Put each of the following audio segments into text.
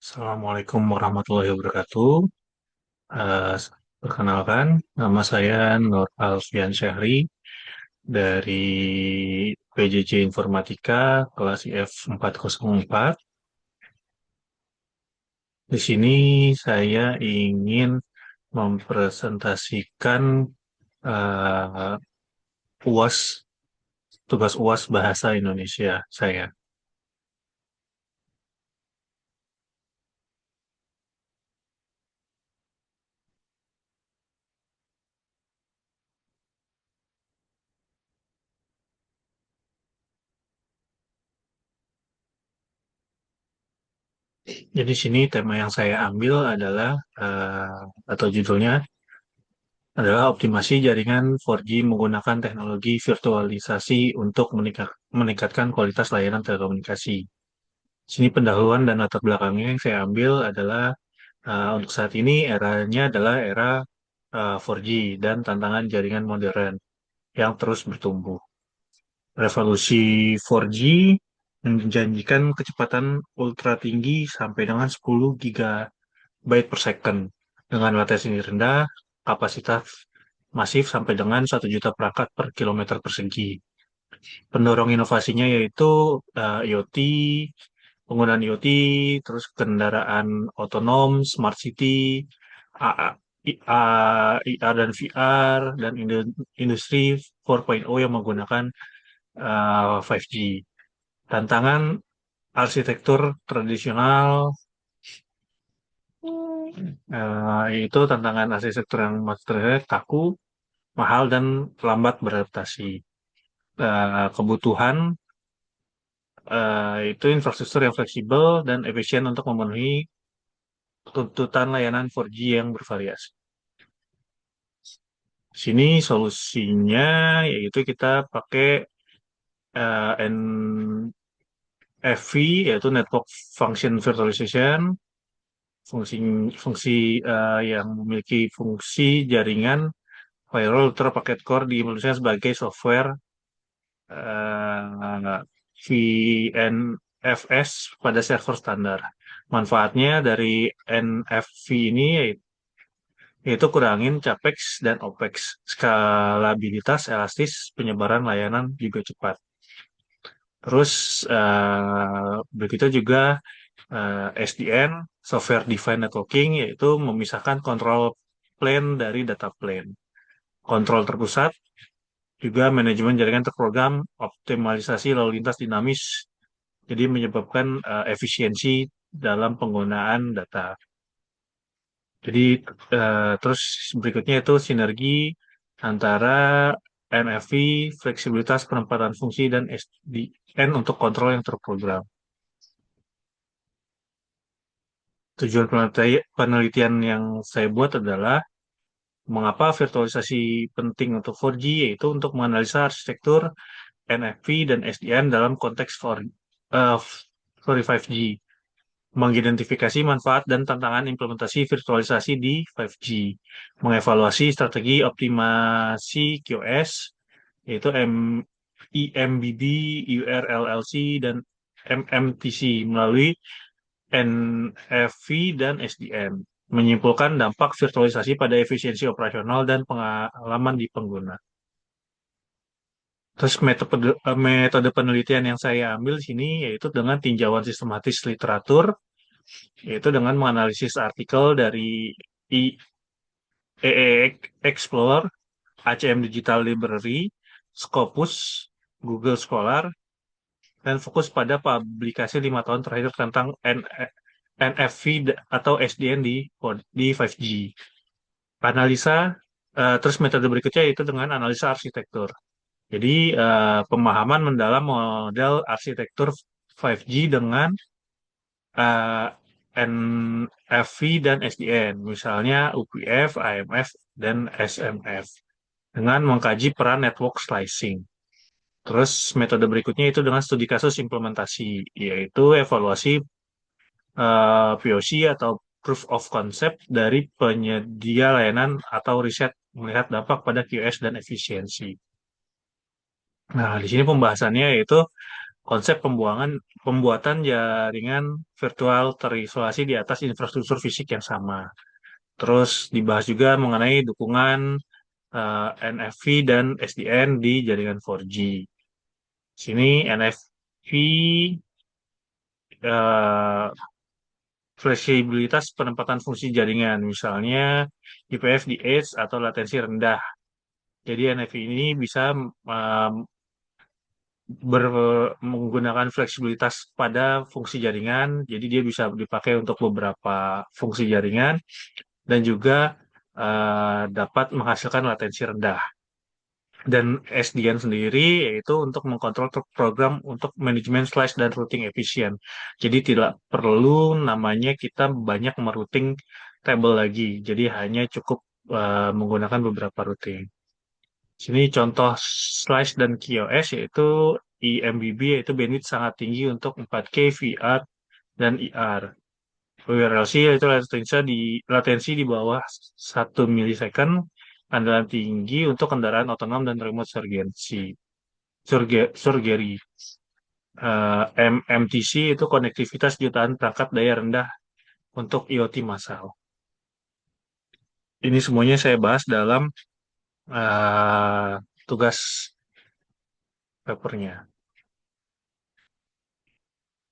Assalamualaikum warahmatullahi wabarakatuh. Eh, Perkenalkan, nama saya Nur Alfian Syahri dari PJJ Informatika kelas IF 404. Di sini saya ingin mempresentasikan eh, UAS, tugas UAS Bahasa Indonesia saya. Jadi di sini tema yang saya ambil adalah atau judulnya adalah optimasi jaringan 4G menggunakan teknologi virtualisasi untuk meningkatkan kualitas layanan telekomunikasi. Sini pendahuluan dan latar belakangnya yang saya ambil adalah untuk saat ini eranya adalah era 4G dan tantangan jaringan modern yang terus bertumbuh. Revolusi 4G menjanjikan kecepatan ultra tinggi sampai dengan 10 gigabyte per second dengan latensi rendah, kapasitas masif sampai dengan 1 juta perangkat per kilometer persegi. Pendorong inovasinya yaitu IoT, penggunaan IoT, terus kendaraan otonom, smart city, AA, IR dan VR, dan industri 4.0 yang menggunakan 5G. Tantangan arsitektur tradisional, yaitu tantangan arsitektur yang materialnya kaku, mahal, dan lambat beradaptasi. Kebutuhan itu infrastruktur yang fleksibel dan efisien untuk memenuhi tuntutan layanan 4G yang bervariasi. Sini solusinya yaitu kita pakai NFV, yaitu Network Function Virtualization, fungsi fungsi yang memiliki fungsi jaringan firewall ultra packet core diimplementasikan sebagai software VNFS pada server standar. Manfaatnya dari NFV ini yaitu kurangin capex dan opex, skalabilitas, elastis, penyebaran layanan juga cepat. Terus berikutnya juga SDN, Software Defined Networking, yaitu memisahkan kontrol plane dari data plane. Kontrol terpusat, juga manajemen jaringan terprogram, optimalisasi lalu lintas dinamis, jadi menyebabkan efisiensi dalam penggunaan data. Jadi terus berikutnya itu sinergi antara NFV, fleksibilitas penempatan fungsi, dan SDN untuk kontrol yang terprogram. Tujuan penelitian yang saya buat adalah mengapa virtualisasi penting untuk 4G, yaitu untuk menganalisa arsitektur NFV dan SDN dalam konteks 5G, mengidentifikasi manfaat dan tantangan implementasi virtualisasi di 5G, mengevaluasi strategi optimasi QoS, yaitu IMBD, URLLC, dan MMTC melalui NFV dan SDN, menyimpulkan dampak virtualisasi pada efisiensi operasional dan pengalaman di pengguna. Terus metode penelitian yang saya ambil di sini yaitu dengan tinjauan sistematis literatur, yaitu dengan menganalisis artikel dari EE Explorer, ACM Digital Library, Scopus, Google Scholar, dan fokus pada publikasi 5 tahun terakhir tentang NFV atau SDN di 5G. Analisa, terus metode berikutnya yaitu dengan analisa arsitektur. Jadi pemahaman mendalam model arsitektur 5G dengan eh, NFV dan SDN, misalnya UPF, AMF, dan SMF, dengan mengkaji peran network slicing. Terus metode berikutnya itu dengan studi kasus implementasi, yaitu evaluasi POC atau proof of concept dari penyedia layanan atau riset melihat dampak pada QoS dan efisiensi. Nah, di sini pembahasannya yaitu konsep pembuatan jaringan virtual terisolasi di atas infrastruktur fisik yang sama. Terus dibahas juga mengenai dukungan NFV dan SDN di jaringan 4G. Sini NFV eh, fleksibilitas penempatan fungsi jaringan, misalnya IPF di edge atau latensi rendah. Jadi NFV ini bisa um, menggunakan fleksibilitas pada fungsi jaringan, jadi dia bisa dipakai untuk beberapa fungsi jaringan dan juga dapat menghasilkan latensi rendah. Dan SDN sendiri yaitu untuk mengkontrol program untuk manajemen slice dan routing efisien. Jadi tidak perlu namanya kita banyak merouting table lagi. Jadi hanya cukup menggunakan beberapa routing. Sini contoh slice dan QoS yaitu IMBB yaitu bandwidth sangat tinggi untuk 4K, VR, dan IR. WRLC yaitu latensi di bawah 1 milisecond, andalan tinggi untuk kendaraan otonom dan remote surgery. MMTC itu konektivitas jutaan perangkat daya rendah untuk IoT massal. Ini semuanya saya bahas dalam eh, tugas papernya.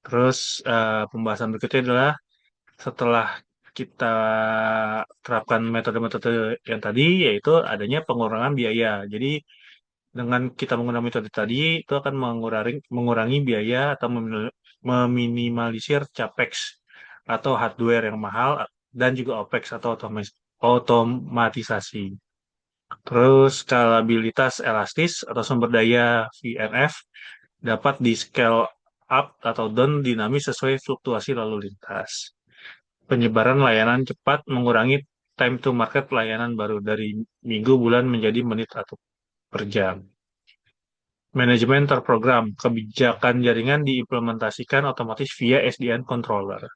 Terus pembahasan berikutnya adalah setelah kita terapkan metode-metode yang tadi, yaitu adanya pengurangan biaya. Jadi dengan kita menggunakan metode tadi, itu akan mengurangi biaya atau meminimalisir capex atau hardware yang mahal dan juga OPEX atau otomatisasi. Terus skalabilitas elastis atau sumber daya VNF dapat di scale up atau down dinamis sesuai fluktuasi lalu lintas. Penyebaran layanan cepat mengurangi time to market layanan baru dari minggu, bulan menjadi menit atau per jam. Manajemen terprogram, kebijakan jaringan diimplementasikan otomatis via SDN controller.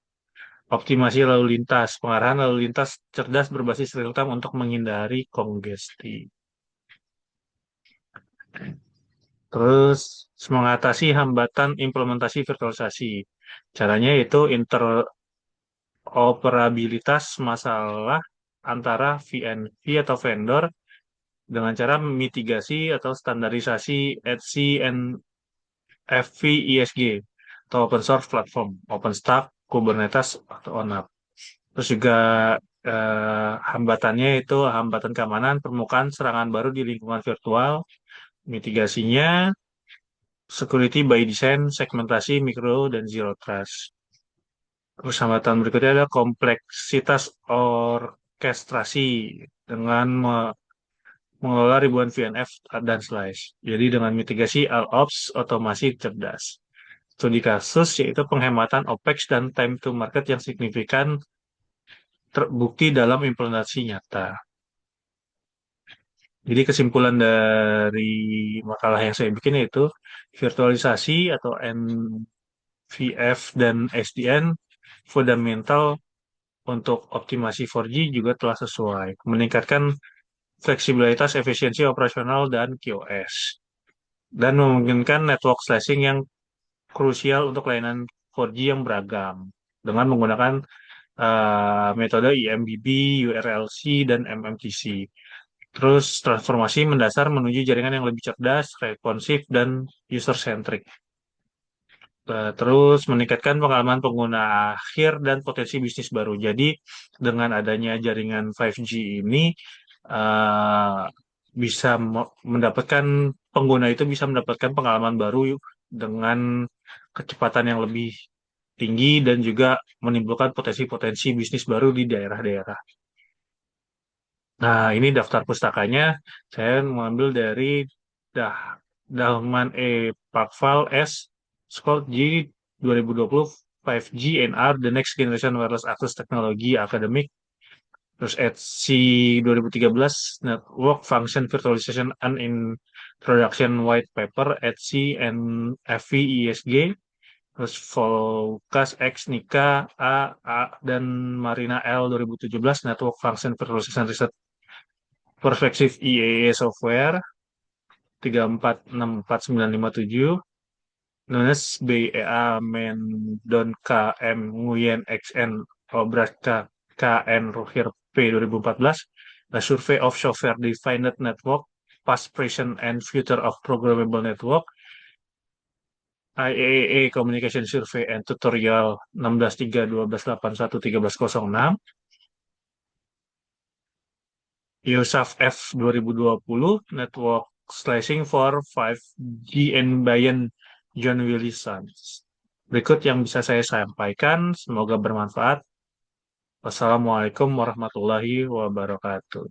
Optimasi lalu lintas, pengarahan lalu lintas cerdas berbasis real time untuk menghindari kongesti. Terus mengatasi hambatan implementasi virtualisasi. Caranya itu interoperabilitas masalah antara VNV atau vendor dengan cara mitigasi atau standarisasi ETSI and FVISG atau Open Source Platform, OpenStack, Kubernetes, atau ONAP. Terus juga hambatannya itu hambatan keamanan, permukaan serangan baru di lingkungan virtual, mitigasinya, security by design, segmentasi, mikro, dan zero trust. Terus hambatan berikutnya adalah kompleksitas orkestrasi dengan mengelola ribuan VNF dan slice. Jadi dengan mitigasi ALOps, otomasi cerdas. Studi kasus yaitu penghematan OPEX dan time to market yang signifikan terbukti dalam implementasi nyata. Jadi kesimpulan dari makalah yang saya bikin yaitu virtualisasi atau NVF dan SDN fundamental untuk optimasi 4G juga telah sesuai, meningkatkan fleksibilitas, efisiensi operasional, dan QoS, dan memungkinkan network slicing yang krusial untuk layanan 4G yang beragam dengan menggunakan metode IMBB, URLC, dan MMTC. Terus transformasi mendasar menuju jaringan yang lebih cerdas, responsif, dan user-centric. Terus meningkatkan pengalaman pengguna akhir dan potensi bisnis baru. Jadi dengan adanya jaringan 5G ini eh, bisa mendapatkan pengguna itu bisa mendapatkan pengalaman baru dengan kecepatan yang lebih tinggi dan juga menimbulkan potensi-potensi bisnis baru di daerah-daerah. Nah, ini daftar pustakanya. Saya mengambil dari Dah Dahman E. Pakval S. Scott G. 2020 5G NR The Next Generation Wireless Access Technology Academic. Terus ETSI 2013 Network Function Virtualization and Introduction White Paper ETSI and FVISG. Terus Volkas X Nika A dan Marina L 2017 Network Function Virtualization Research Perspective IEE Software 3464 957. Nunes BEA Mendon KM Nguyen XN Obraska KN Rohir P 2014, A Survey of Software Defined Network, Past, Present, and Future of Programmable Network, IEEE Communication Survey and Tutorial 16.3, 12.81, 13.006, USAF F 2020, Network Slicing for 5G and Bayern John Willison. Berikut yang bisa saya sampaikan, semoga bermanfaat. Wassalamualaikum warahmatullahi wabarakatuh.